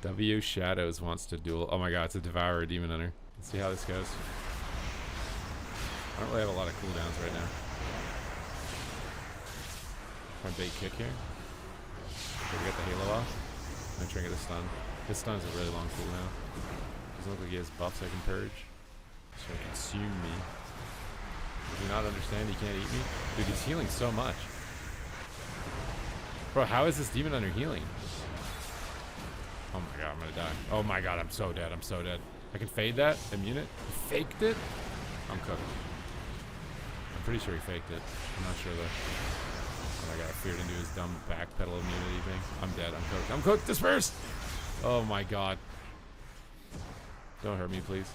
WShadows wants to duel. Oh my god, it's a Devourer Demon Hunter. Let's see how this goes. I don't really have a lot of cooldowns right now. My bait kick here. Okay, we got the halo off. I'm gonna try and get a stun. His stun is a really long cooldown. Doesn't look like he has buffs I can purge. So he consume me. Do you not understand he can't eat me? Dude, he's healing so much. Bro, how is this demon hunter healing? Oh my god, I'm gonna die. Oh my god, I'm so dead. I'm so dead. I can fade that? Immune it? He faked it? I'm cooked. I'm pretty sure he faked it. I'm not sure though. Oh my god, I feared into his dumb backpedal immunity thing. I'm dead. I'm cooked. I'm cooked. Disperse! Oh my god. Don't hurt me, please.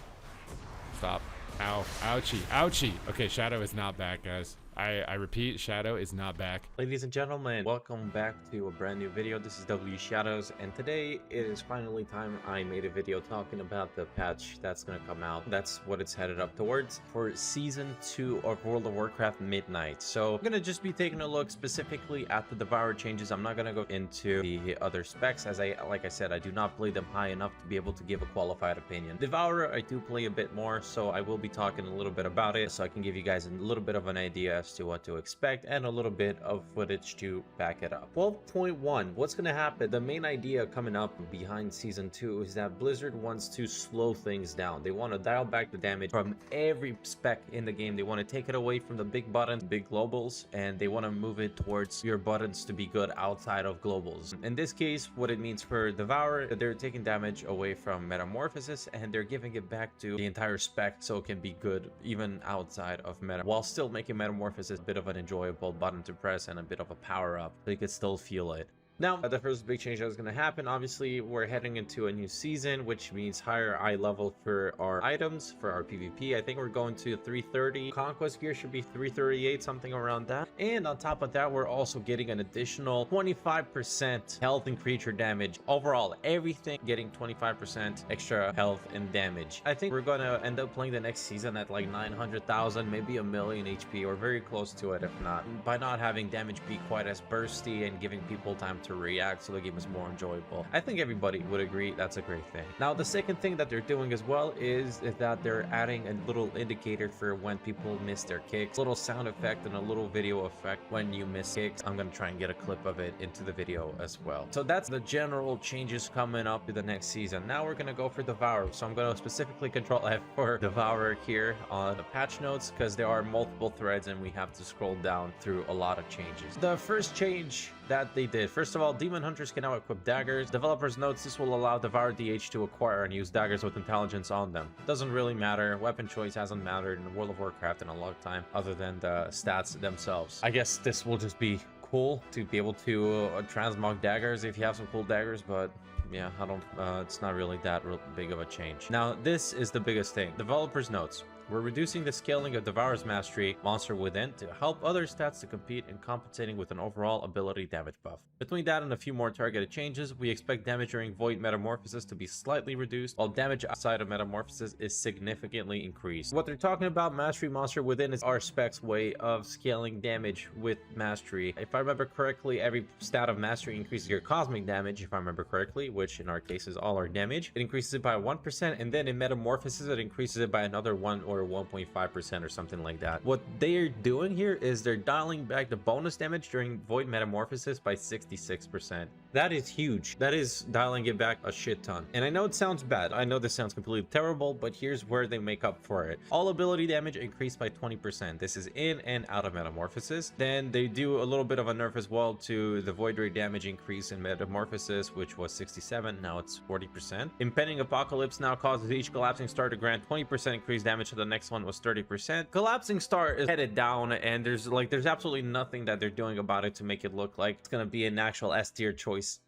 Stop. Ow. Ouchie. Ouchie. Okay, Shadow is not back, guys. I repeat, Shadow is not back. Ladies and gentlemen, welcome back to a brand new video. This is WShadows, and today it is finally time I made a video talking about the patch that's going to come out. That's what it's headed up towards for Season 2 of World of Warcraft Midnight. So I'm going to just be taking a look specifically at the Devourer changes. I'm not going to go into the other specs, as like I said, I do not play them high enough to be able to give a qualified opinion. Devourer, I do play a bit more, so I will be talking a little bit about it, so I can give you guys a little bit of an idea as to what to expect and a little bit of footage to back it up. 12.1, what's going to happen? The main idea coming up behind Season 2 is that Blizzard wants to slow things down. They want to dial back the damage from every spec in the game. They want to take it away from the big buttons, big globals, and they want to move it towards your buttons to be good outside of globals. In this case, what it means for Devourer, they're taking damage away from Metamorphosis and they're giving it back to the entire spec so it can be good even outside of Meta, while still making Metamorphosis a bit of an enjoyable button to press and a bit of a power up so you could still feel it. Now, the first big change that is going to happen, obviously, we're heading into a new season, which means higher eye level for our items, for our PvP. I think we're going to 330. Conquest gear should be 338, something around that. And on top of that, we're also getting an additional 25% health and creature damage. Overall, everything getting 25% extra health and damage. I think we're going to end up playing the next season at like 900,000, maybe a million HP, or very close to it, if not, by not having damage be quite as bursty and giving people time to react so the game is more enjoyable. I think everybody would agree that's a great thing. Now, the second thing that they're doing as well is that they're adding a little indicator for when people miss their kicks, a little sound effect and a little video effect when you miss kicks. I'm going to try and get a clip of it into the video as well. So that's the general changes coming up to the next season. Now we're going to go for Devourer. So I'm going to specifically control F for Devourer here on the patch notes because there are multiple threads and we have to scroll down through a lot of changes. The first change that they did, first of all, demon hunters can now equip daggers. Developers notes this will allow Devourer DH to acquire and use daggers with intelligence on them. Doesn't really matter. Weapon choice hasn't mattered in World of Warcraft in a long time other than the stats themselves. I guess this will just be cool to be able to transmog daggers if you have some cool daggers, but yeah, I don't it's not really that big of a change. Now, this is the biggest thing. Developers notes, we're reducing the scaling of Devourer's Mastery Monster Within to help other stats to compete and compensating with an overall ability damage buff. Between that and a few more targeted changes, we expect damage during Void Metamorphosis to be slightly reduced, while damage outside of Metamorphosis is significantly increased. What they're talking about, Mastery Monster Within, is our spec's way of scaling damage with Mastery. If I remember correctly, every stat of Mastery increases your cosmic damage, if I remember correctly, which in our case is all our damage. It increases it by 1%, and then in Metamorphosis, it increases it by another 1 or 1.5% or something like that. What they're doing here is they're dialing back the bonus damage during Void Metamorphosis by 66%. That is huge. That is dialing it back a shit ton. And I know it sounds bad. I know this sounds completely terrible, but here's where they make up for it. All ability damage increased by 20%. This is in and out of Metamorphosis. Then they do a little bit of a nerf as well to the Void Ray damage increase in Metamorphosis, which was 67. Now it's 40%. Impending Apocalypse now causes each collapsing star to grant 20% increased damage to the next one was 30%. Collapsing star is headed down, and there's absolutely nothing that they're doing about it to make it look like it's gonna be an actual S tier choice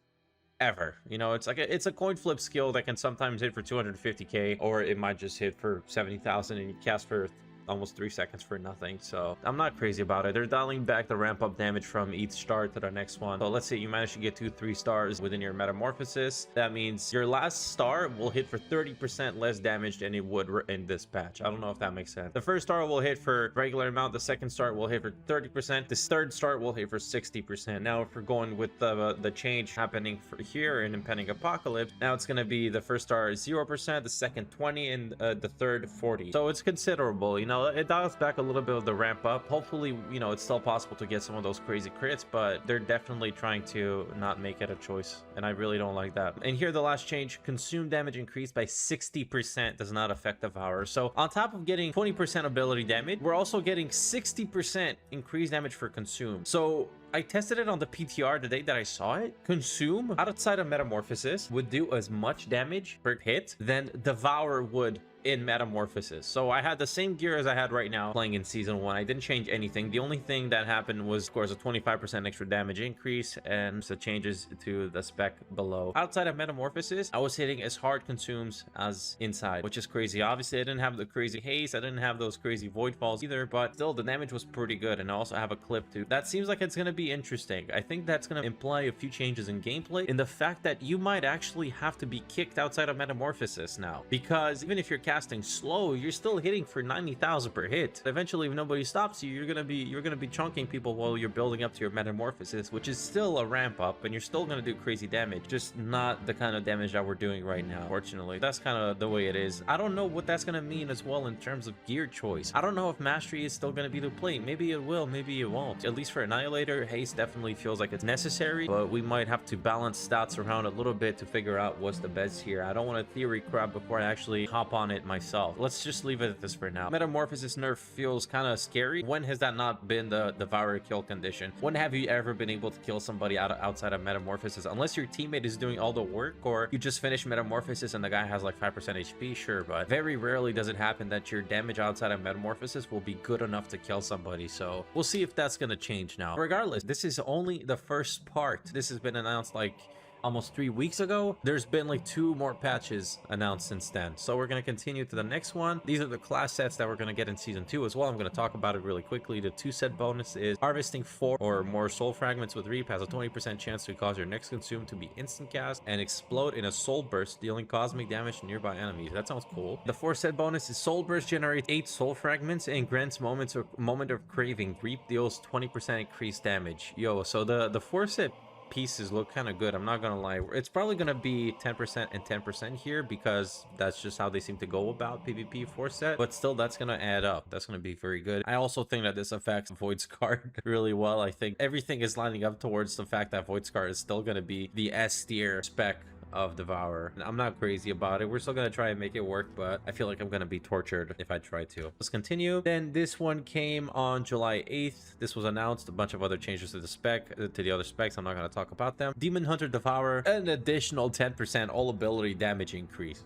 ever. You know, it's like it's a coin flip skill that can sometimes hit for 250k, or it might just hit for 70,000 and you cast for almost 3 seconds for nothing. So I'm not crazy about it. They're dialing back the ramp up damage from each star to the next one. So let's say you manage to get 2-3 stars within your Metamorphosis. That means your last star will hit for 30% less damage than it would in this patch. I don't know if that makes sense. The first star will hit for regular amount. The second star will hit for 30%. This third star will hit for 60%. Now, if we're going with the change happening for here in Impending Apocalypse, now it's going to be the first star is 0%, the second 20, and the third 40. So it's considerable. You know, it dials back a little bit of the ramp up. Hopefully, you know, it's still possible to get some of those crazy crits, but they're definitely trying to not make it a choice, and I really don't like that. And here, the last change, consume damage increased by 60% does not affect Devourer. So on top of getting 20% ability damage, we're also getting 60% increased damage for consume. So I tested it on the PTR the day that I saw it. Consume outside of Metamorphosis would do as much damage per hit than Devour would in Metamorphosis. So I had the same gear as I had right now playing in season 1. I didn't change anything. The only thing that happened was, of course, a 25% extra damage increase and the changes to the spec below. Outside of Metamorphosis, I was hitting as hard consumes as inside, which is crazy. Obviously, I didn't have the crazy haste. I didn't have those crazy void falls either, but still the damage was pretty good. And I also have a clip too. That seems like it's going to be interesting. I think that's going to imply a few changes in gameplay, in the fact that you might actually have to be kicked outside of Metamorphosis now, because even if you're casting slow, you're still hitting for 90,000 per hit. Eventually, if nobody stops you, you're gonna be chunking people while you're building up to your Metamorphosis, which is still a ramp up, and you're still gonna do crazy damage, just not the kind of damage that we're doing right now. Fortunately, that's kind of the way it is. I don't know what that's gonna mean as well in terms of gear choice. I don't know if Mastery is still gonna be the play. Maybe it will, maybe it won't. At least for Annihilator, haste definitely feels like it's necessary, but we might have to balance stats around a little bit to figure out what's the best here. I don't want to theory crap before I actually hop on it myself. Let's just leave it at this for now. Metamorphosis nerf feels kind of scary. When has that not been the Devourer kill condition? When have you ever been able to kill somebody outside of Metamorphosis? Unless your teammate is doing all the work, or you just finish Metamorphosis and the guy has like 5% HP, sure, but very rarely does it happen that your damage outside of Metamorphosis will be good enough to kill somebody. So we'll see if that's gonna change now. Regardless, this is only the first part. This has been announced like almost 3 weeks ago. There's been like 2 more patches announced since then, so we're going to continue to the next one. These are the class sets that we're going to get in season 2 as well. I'm going to talk about it really quickly. The 2 set bonus is harvesting 4 or more soul fragments with Reap has a 20% chance to cause your next consume to be instant cast and explode in a soul burst, dealing cosmic damage to nearby enemies. That sounds cool. The 4 set bonus is soul burst generates 8 soul fragments and grants moment of craving. Reap deals 20% increased damage. Yo, so the 4 set pieces look kind of good. I'm not gonna lie, it's probably gonna be 10% and 10% here because that's just how they seem to go about PvP 4 set, but still that's gonna add up. That's gonna be very good. I also think that this affects Void Scar really well. I think everything is lining up towards the fact that Void Scar is still gonna be the S tier spec of Devourer. I'm not crazy about it. We're still gonna try and make it work, but I feel like I'm gonna be tortured if I try to. Let's continue. Then this one came on July 8th. This was announced. A bunch of other changes to the spec, to the other specs. I'm not gonna talk about them. Demon Hunter Devourer, an additional 10% all ability damage increase.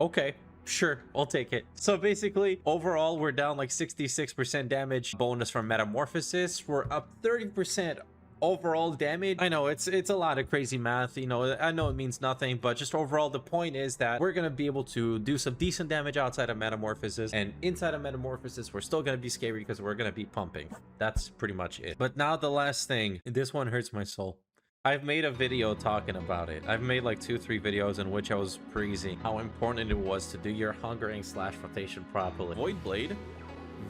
Okay, sure, I'll take it. So basically, overall, we're down like 66% damage bonus from Metamorphosis. We're up 30% overall damage. I know it's a lot of crazy math, you know, I know it means nothing, but just overall the point is that we're gonna be able to do some decent damage outside of Metamorphosis, and inside of Metamorphosis we're still gonna be scary because we're gonna be pumping. That's pretty much it. But now the last thing, this one hurts my soul. I've made a video talking about it. I've made like 2-3 videos in which I was praising how important it was to do your hungering / rotation properly. Void Blade,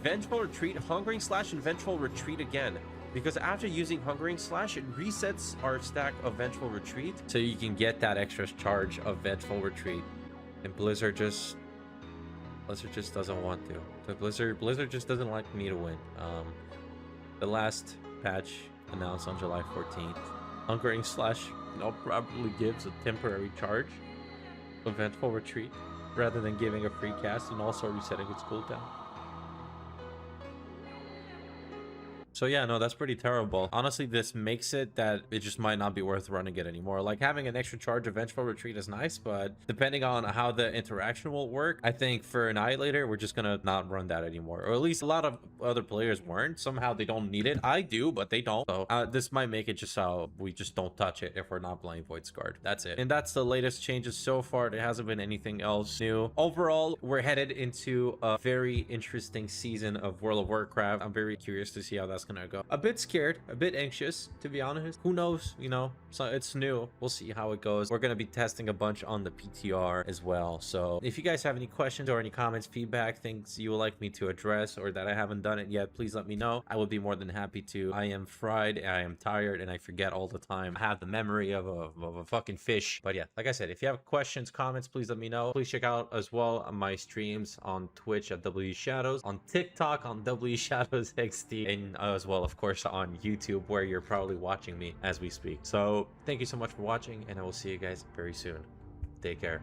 Vengeful Retreat, hungering / and Vengeful Retreat again. Because after using Hungering Slash, it resets our stack of Vengeful Retreat, so you can get that extra charge of Vengeful Retreat. And Blizzard just doesn't want to. So Blizzard just doesn't like me to win. The last patch announced on July 14th, Hungering Slash probably gives a temporary charge of Vengeful Retreat, rather than giving a free cast and also resetting its cooldown. So yeah, no, that's pretty terrible. Honestly, this makes it that it just might not be worth running it anymore. Like, having an extra charge of Vengeful Retreat is nice, but depending on how the interaction will work, I think for Annihilator, we're just gonna not run that anymore. Or at least a lot of other players weren't. Somehow they don't need it. I do, but they don't. So this might make it just how we just don't touch it if we're not playing Void Scarred. That's it. And that's the latest changes so far. There hasn't been anything else new. Overall, we're headed into a very interesting season of World of Warcraft. I'm very curious to see how that's gonna go. A bit scared, a bit anxious, to be honest. Who knows, you know? So it's new. We'll see how it goes. We're gonna be testing a bunch on the PTR as well. So if you guys have any questions or any comments, feedback, things you would like me to address or that I haven't done it yet, please let me know. I would be more than happy to. I am fried, I am tired, and I forget all the time. I have the memory of a fucking fish. But yeah, like I said, if you have questions, comments, please let me know. Please check out as well my streams on Twitch at WShadows, on TikTok on WShadows XD, and as well, of course, on YouTube, where you're probably watching me as we speak. So thank you so much for watching, and I will see you guys very soon. Take care.